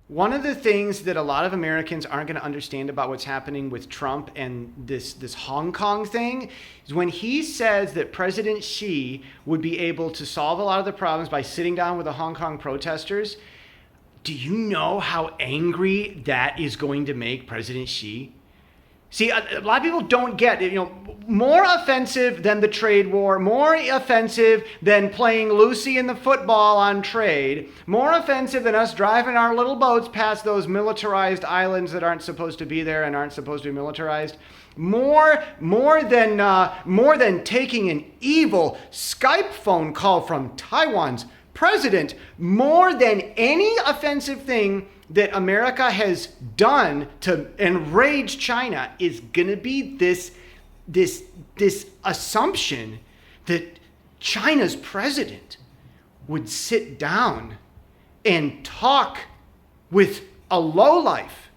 One of the things that a lot of Americans aren't going to understand about what's happening with Trump and this Hong Kong thing is when he says that President Xi would be able to solve a lot of the problems by sitting down with the Hong Kong protesters. Do you know how angry that is going to make President Xi? See, a lot of people don't get it. More offensive than the trade war, more offensive than playing Lucy in the football on trade, more offensive than us driving our little boats past those militarized islands that aren't supposed to be there and aren't supposed to be militarized. More than taking an evil Skype phone call from Taiwan's president, more than any offensive thing that America has done to enrage China is going to be this assumption that China's president would sit down and talk with a lowlife.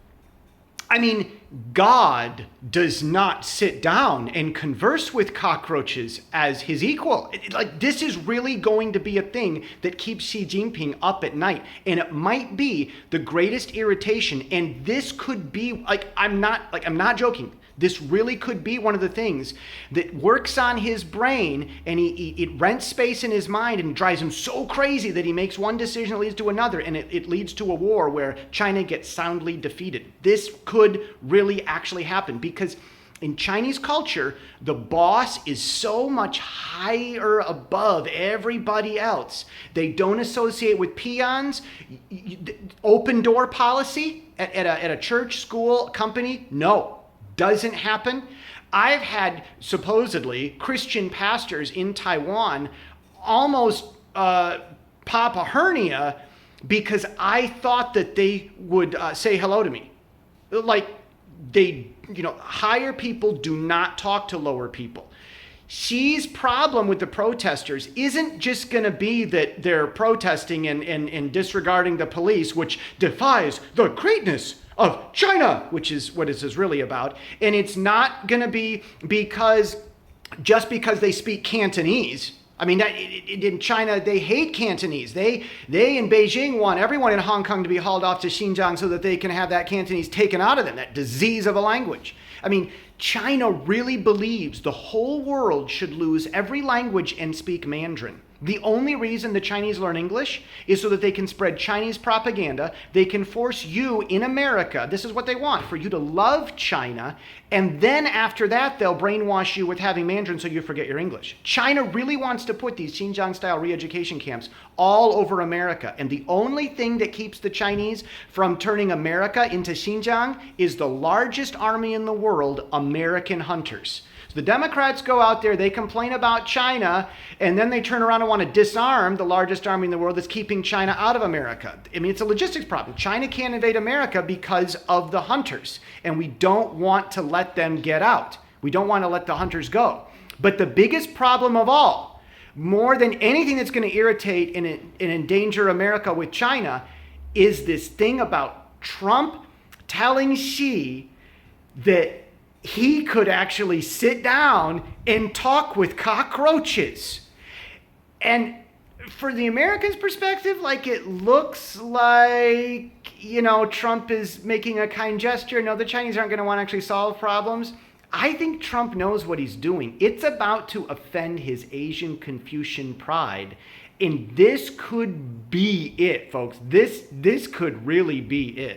I mean, God does not sit down and converse with cockroaches as his equal. This is really going to be a thing that keeps Xi Jinping up at night. And it might be the greatest irritation. And this could be, I'm not joking. This really could be one of the things that works on his brain, and it rents space in his mind and drives him so crazy that he makes one decision that leads to another, and it leads to a war where China gets soundly defeated. This could really actually happen because in Chinese culture, the boss is so much higher above everybody else. They don't associate with peons. Open door policy at a church, school, company, no. Doesn't happen. I've had supposedly Christian pastors in Taiwan almost pop a hernia because I thought that they would say hello to me. Higher people do not talk to lower people. Xi's problem with the protesters isn't just going to be that they're protesting and disregarding the police, which defies the greatness of China, which is what this is really about. And it's not going to be just because they speak Cantonese. I mean, in China, they hate Cantonese. They in Beijing want everyone in Hong Kong to be hauled off to Xinjiang so that they can have that Cantonese taken out of them, that disease of a language. I mean, China really believes the whole world should lose every language and speak Mandarin. The only reason the Chinese learn English is so that they can spread Chinese propaganda. They can force you in America, this is what they want, for you to love China, and then after that, they'll brainwash you with having Mandarin so you forget your English. China really wants to put these Xinjiang-style re-education camps all over America, and the only thing that keeps the Chinese from turning America into Xinjiang is the largest army in the world, American hunters. The Democrats go out there, they complain about China, and then they turn around and want to disarm the largest army in the world that's keeping China out of America. I mean, it's a logistics problem. China can't invade America because of the hunters, and we don't want to let them get out. We don't want to let the hunters go. But the biggest problem of all, more than anything that's going to irritate and endanger America with China, is this thing about Trump telling Xi that he could actually sit down and talk with cockroaches. And for the Americans' perspective, it looks like, Trump is making a kind gesture. No, the Chinese aren't going to want to actually solve problems. I think Trump knows what he's doing. It's about to offend his Asian Confucian pride. And this could be it, folks. This could really be it.